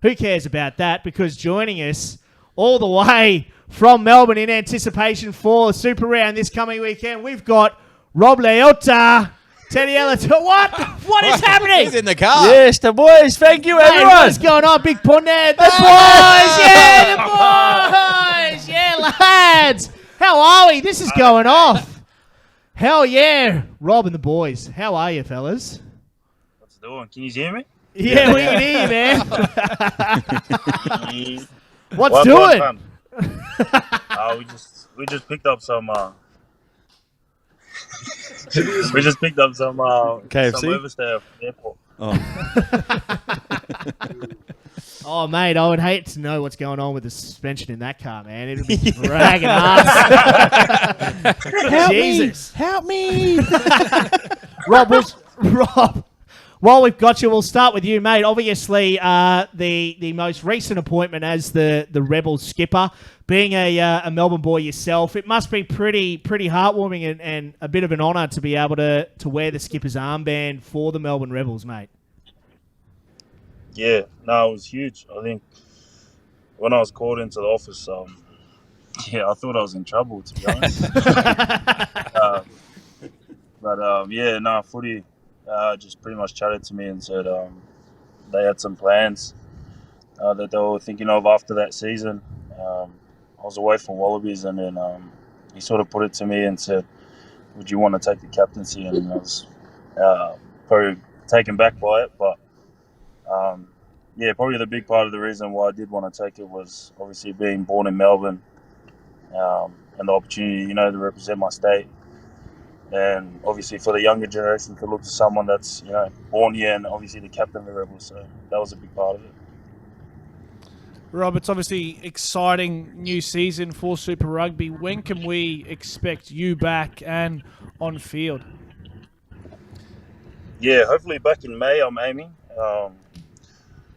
who cares about that? Because joining us all the way from Melbourne in anticipation for the Super Round this coming weekend, we've got Rob Leota. Teddy Ellis. What is happening? He's in the car. Yes, the boys. Thank you, everyone. What's going on, Big Pun there? The boys. Yeah, the boys. Yeah, lads. How are we? This is going off. Hell yeah. Rob and the boys. How are you, fellas? What's it doing? Can you hear me? Yeah, we can hear you, man. What's doing? We just picked up some. We just picked up some KFC? some overstay from the airport. Oh, mate, I would hate to know what's going on with the suspension in that car, man. It'd be dragging us. Jesus. Help me. Rob, while we've got you, we'll start with you, mate. Obviously, the most recent appointment as the Rebels skipper, being a Melbourne boy yourself, it must be pretty heartwarming and a bit of an honour to be able to wear the skipper's armband for the Melbourne Rebels, mate. Yeah, no, it was huge. I think when I was called into the office, I thought I was in trouble, to be honest. Footy just pretty much chatted to me and said they had some plans that they were thinking of after that season. I was away for Wallabies, and then he sort of put it to me and said, would you want to take the captaincy? And I was probably taken back by it, but probably the big part of the reason why I did want to take it was obviously being born in Melbourne and the opportunity, to represent my state. And obviously for the younger generation to look to someone that's, born here and obviously the captain of the Rebels. So that was a big part of it. Rob, it's obviously exciting new season for Super Rugby. When can we expect you back and on field? Yeah, hopefully back in May I'm aiming.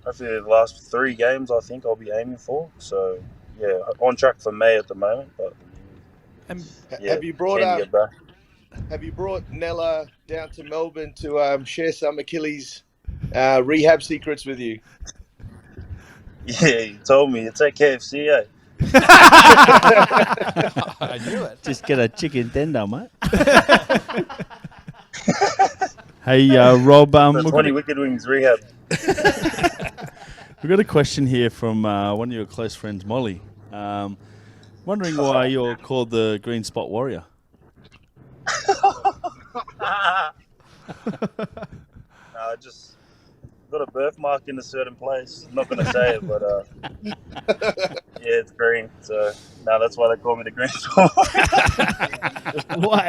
Hopefully the last 3 games I think I'll be aiming for. So, yeah, on track for May at the moment. But Have you brought Nella down to Melbourne to share some Achilles rehab secrets with you? Yeah, he told me. It's at KFC, eh? I knew it. Just get a chicken tender, mate. Hey, Rob. 20 Wicked Wings rehab. We've got a question here from one of your close friends, Molly. Wondering why you're called the Green Spot Warrior. I just got a birthmark in a certain place. I'm not going to say it, but it's green. So now that's why they call me the Green Spot.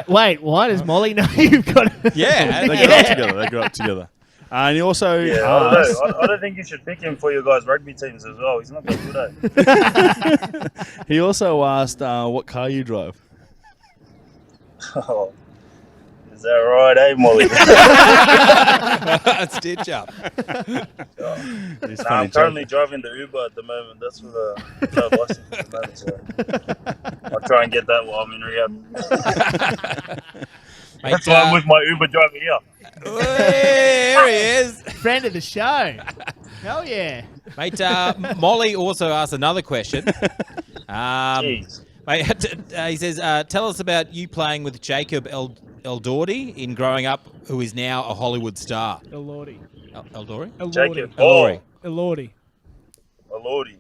Wait, why does Molly know you've got it? Yeah, they grew up together. And he also asked... I don't think you should pick him for your guys' rugby teams as well. He's not that good, eh? He also asked what car you drive. Oh, is that right, eh, Molly? Stitch up. I'm currently driving the Uber at the moment. That's for the license at the moment. So I'll try and get that while I'm in rehab. That's why I'm with my Uber driver here. There he is. Friend of the show. Hell yeah. Mate, Molly also asked another question. Jeez. Mate, he says, tell us about you playing with Jacob Elordi in growing up, who is now a Hollywood star. Elordi. Elordi? Jacob. Elordi. Elordi. Elordi.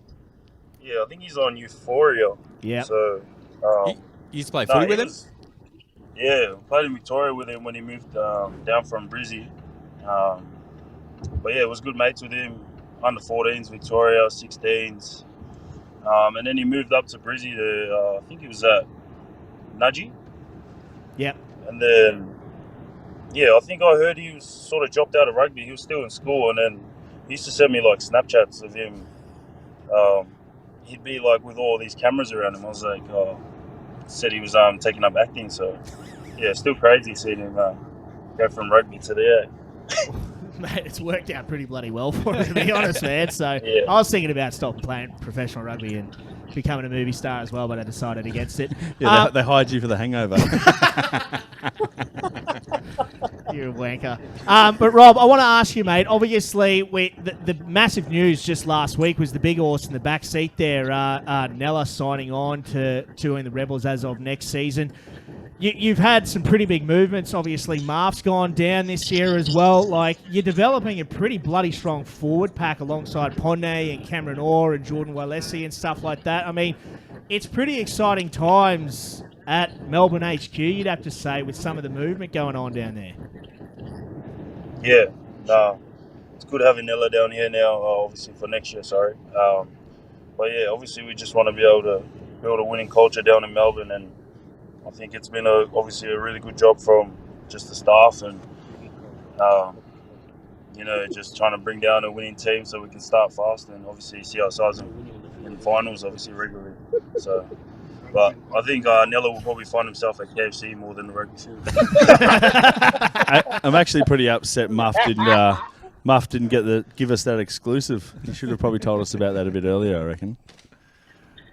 Yeah, I think he's on Euphoria. Yeah. So, you used to play footy with him? Yeah, played in Victoria with him when he moved down from Brizzy. But yeah, it was good mates with him. Under 14s, Victoria, 16s. And then he moved up to Brizzy to, I think he was at Nudgee. Yep. And then, I think I heard he was sort of dropped out of rugby. He was still in school, and then he used to send me like Snapchats of him. He'd be like with all these cameras around him. I was like, said he was taking up acting. So, yeah, still crazy seeing him go from rugby to there. Mate, it's worked out pretty bloody well for him, to be honest, man. So yeah. I was thinking about stopping playing professional rugby and becoming a movie star as well, but I decided against it. Yeah, they hired you for The Hangover. You're a wanker. But Rob, I want to ask you, mate. Obviously, the massive news just last week was the big horse in the back seat there, Nella signing on to join the Rebels as of next season. You've had some pretty big movements. Obviously, Marf's gone down this year as well. Like, you're developing a pretty bloody strong forward pack alongside Ponne and Cameron Orr and Jordan Walesi and stuff like that. I mean, it's pretty exciting times at Melbourne HQ, you'd have to say, with some of the movement going on down there. Yeah, no, it's good having Nella down here now, obviously for next year, sorry. But yeah, obviously we just want to be able to build a winning culture down in Melbourne, and I think it's been obviously a really good job from just the staff and, just trying to bring down a winning team so we can start fast and obviously see ourselves in finals, obviously regularly. So, but I think Nella will probably find himself at KFC more than the rugby field. I'm actually pretty upset Muff didn't give us that exclusive. He should have probably told us about that a bit earlier, I reckon.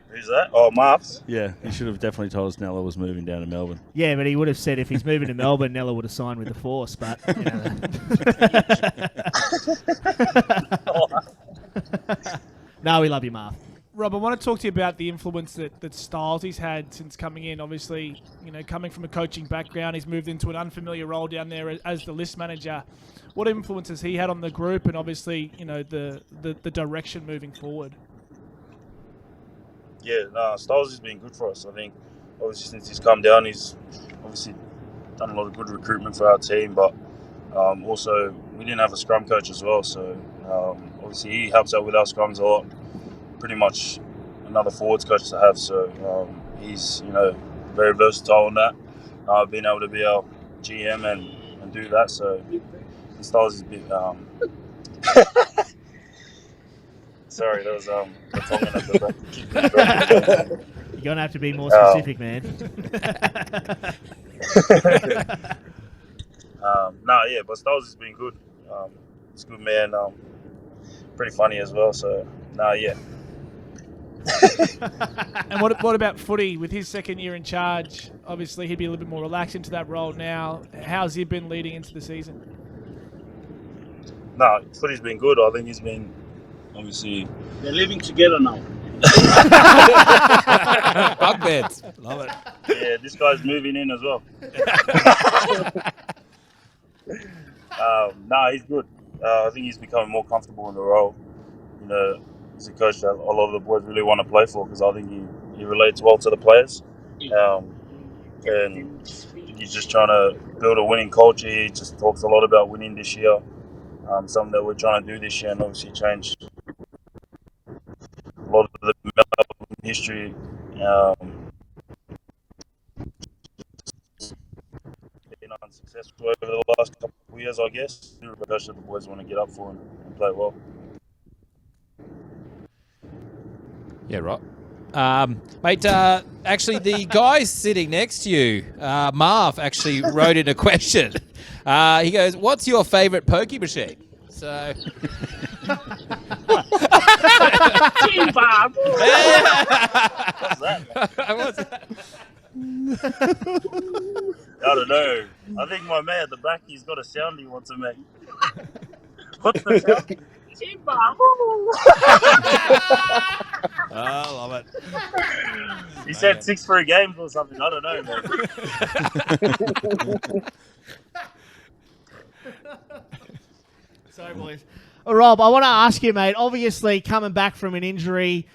Who's that? Oh, Marfs? Yeah, he should have definitely told us Nella was moving down to Melbourne. Yeah, but he would have said if he's moving to Melbourne, Nella would have signed with the Force, but, you know. No, we love you, Marf. Rob, I want to talk to you about the influence that Styles he's had since coming in. Obviously, coming from a coaching background, he's moved into an unfamiliar role down there as the list manager. What influence has he had on the group and obviously, the direction moving forward? Yeah, no, Styles has been good for us. I think, obviously, since he's come down, he's obviously done a lot of good recruitment for our team. But also, we didn't have a scrum coach as well, so obviously he helps out with our scrums a lot. Pretty much another forwards coach to have. So he's very versatile in that. Being able to be our GM and do that. So Styles is a bit. Sorry, that was the tongue at the back. You're going to have to be more specific, man. But Styles has been good. He's a good man. Pretty funny as well. So, yeah. And what about footy? With his second year in charge, obviously he'd be a little bit more relaxed into that role now. How's he been leading into the season? No, footy's been good. I think he's been, obviously... They're living together now. Bug beds. Love it. Yeah, this guy's moving in as well. He's good. I think he's becoming more comfortable in the role. He's a coach that a lot of the boys really want to play for because I think he relates well to the players. And he's just trying to build a winning culture. He just talks a lot about winning this year. Something that we're trying to do this year and obviously change a lot of the Melbourne history. Been unsuccessful over the last couple of years, I guess. The coach that the boys want to get up for and play well. Yeah, right. Mate, actually, the guy sitting next to you, Marv, actually wrote in a question. He goes, "What's your favourite pokey machine?" So... Team Bob. What's that? What's that? I don't know. I think my man at the back, he's got a sound he wants to make. What's the sound? Team Bob. I love it. He said 6 free games or something. I don't know, man. Sorry, boys. Rob, I want to ask you, mate. Obviously, coming back from an injury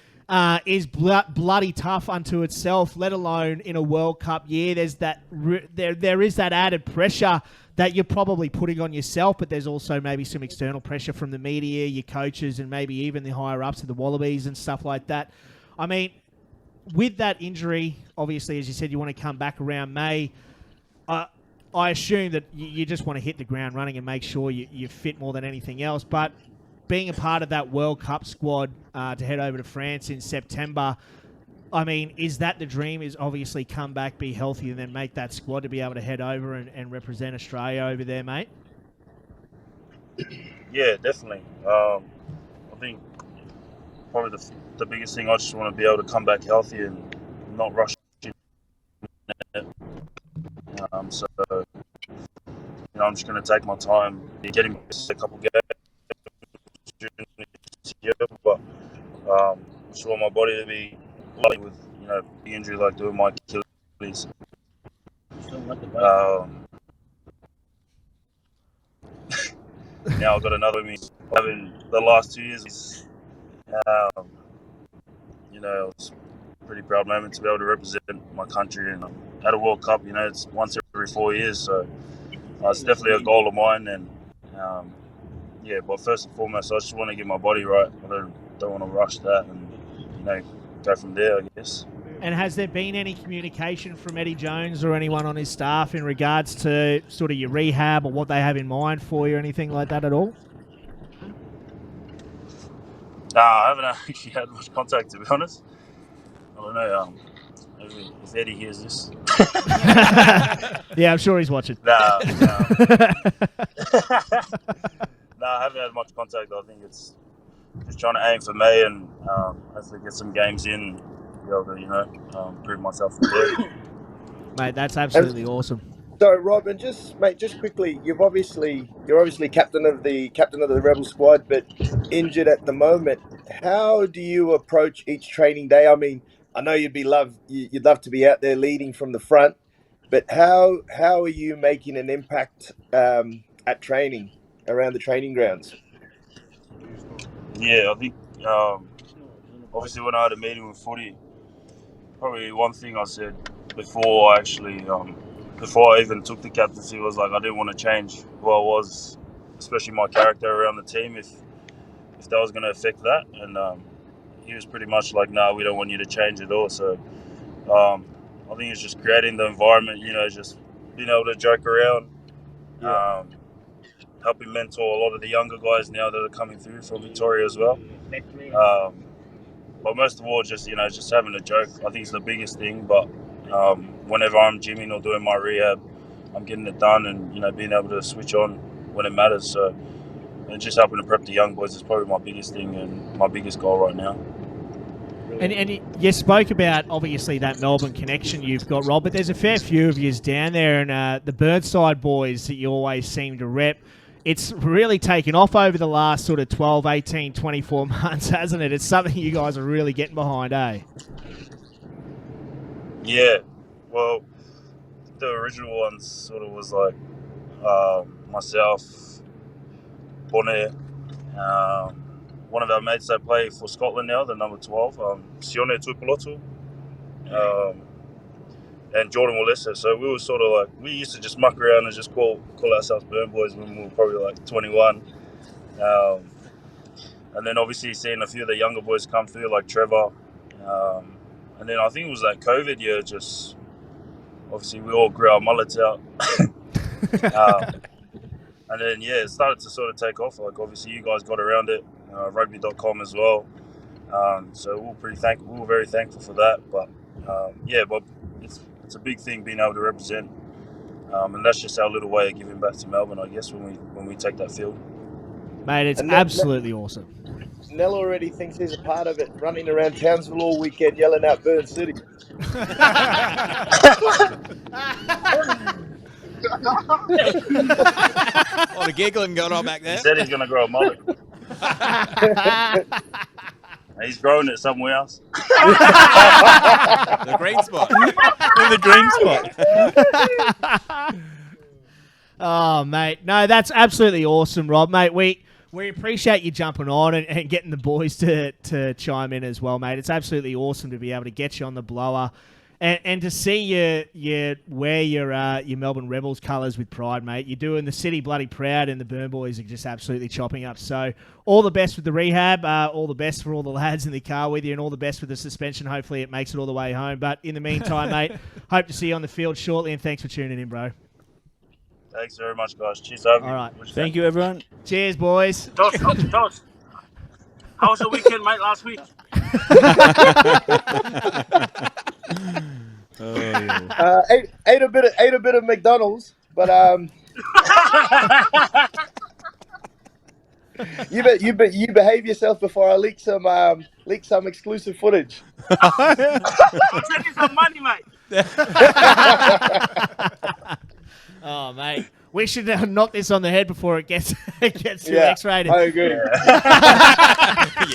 is bloody tough unto itself, let alone in a World Cup year. There's that there is that added pressure that you're probably putting on yourself, but there's also maybe some external pressure from the media, your coaches, and maybe even the higher-ups of the Wallabies and stuff like that. I mean, with that injury, obviously, as you said, you want to come back around May. I assume that you just want to hit the ground running and make sure you're fit more than anything else. But being a part of that World Cup squad to head over to France in September, I mean, is that the dream? Is obviously come back, be healthy, and then make that squad to be able to head over and represent Australia over there, mate? Yeah, definitely. I think probably the biggest thing, I just want to be able to come back healthy and not rush in. So, I'm just going to take my time, getting a couple games here, but just want my body to be light with the injury like doing my Achilles. Now I've got another me. Having the last 2 years, it's a pretty proud moment to be able to represent my country and at a World Cup. It's once every 4 years, so it's definitely a goal of mine. And but first and foremost, I just want to get my body right. I don't want to rush that and go from there, I guess. And has there been any communication from Eddie Jones or anyone on his staff in regards to sort of your rehab or what they have in mind for you or anything like that at all? I haven't actually had much contact, to be honest. I don't know. Maybe if Eddie hears this. Yeah, I'm sure he's watching. No, I haven't had much contact. I think it's just trying to aim for May and hopefully get some games in. Be able to, prove myself from there. Mate, that's absolutely awesome. So, Rob, and just quickly, you're obviously captain of the Rebel squad, but injured at the moment. How do you approach each training day? I mean, I know you'd love to be out there leading from the front, but how are you making an impact at training around the training grounds? Yeah, I think obviously when I had a meeting with Footy, probably one thing I said before I even took the captaincy was like I didn't want to change who I was, especially my character around the team if that was going to affect that. And he was pretty much like, no, we don't want you to change at all. So I think it's just creating the environment, just being able to joke around, helping mentor a lot of the younger guys now that are coming through from Victoria as well. But most of all, just having a joke. I think it's the biggest thing. But whenever I'm gymming or doing my rehab, I'm getting it done and being able to switch on when it matters. So and just helping to prep the young boys is probably my biggest thing and my biggest goal right now. And you spoke about obviously that Melbourne connection you've got, Rob, but there's a fair few of yous down there, and the Burnside boys that you always seem to rep. It's really taken off over the last sort of 12, 18, 24 months, hasn't it? It's something you guys are really getting behind, eh? Yeah. Well, the original ones sort of was like myself, Bonnet, one of our mates that play for Scotland now, the number 12, Sione Tuipulotu, and Jordan Wallace. So we were sort of like, we used to just muck around and just call ourselves Burn Boys when we were probably like 21. And then obviously seeing a few of the younger boys come through like Trevor. And then I think it was that COVID year, just obviously we all grew our mullets out. And then, it started to sort of take off. Like obviously you guys got around it, rugby.com as well. So we were very thankful for that. But but it's a big thing being able to represent, and that's just our little way of giving back to Melbourne, I guess, when we take that field. Mate, it's absolutely awesome. Nell already thinks he's a part of it, running around Townsville all weekend yelling out Burn City. A lot of giggling going on back there. He said he's going to grow a mullet. He's growing it somewhere else. The green spot. In the green spot. Oh, mate. No, that's absolutely awesome, Rob. Mate, we appreciate you jumping on and getting the boys to chime in as well, mate. It's absolutely awesome to be able to get you on the blower and to see you wear your Melbourne Rebels colours with pride, mate. You're doing the city bloody proud, and the Burn Boys are just absolutely chopping up. So all the best with the rehab, all the best for all the lads in the car with you, and all the best with the suspension. Hopefully it makes it all the way home. But in the meantime, mate, hope to see you on the field shortly, and thanks for tuning in, bro. Thanks very much, guys. Cheers, over. All right. Thank you, everyone. Cheers, boys. Toss. How was the weekend, mate, last week? Oh, yeah. Ate a bit of McDonald's, but you behave yourself before I leak some exclusive footage. Send me some money, mate. Oh, mate. We should knock this on the head before it gets too Yeah, X-rated. I agree.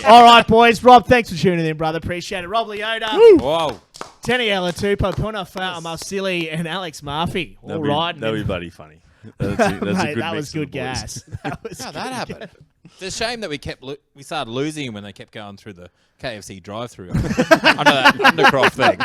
All right, boys. Rob, thanks for tuning in, brother. Appreciate it. Rob Leota, Whoa. Tenny Alatupo, Puna Marcilli, and Alex Murphy. All right. That'd be bloody funny. That's a Mate, good that mix was of the good boys. gas. That was How'd good that happen? It's a shame that we started losing him when they kept going through the KFC drive-through under that Undercroft thing.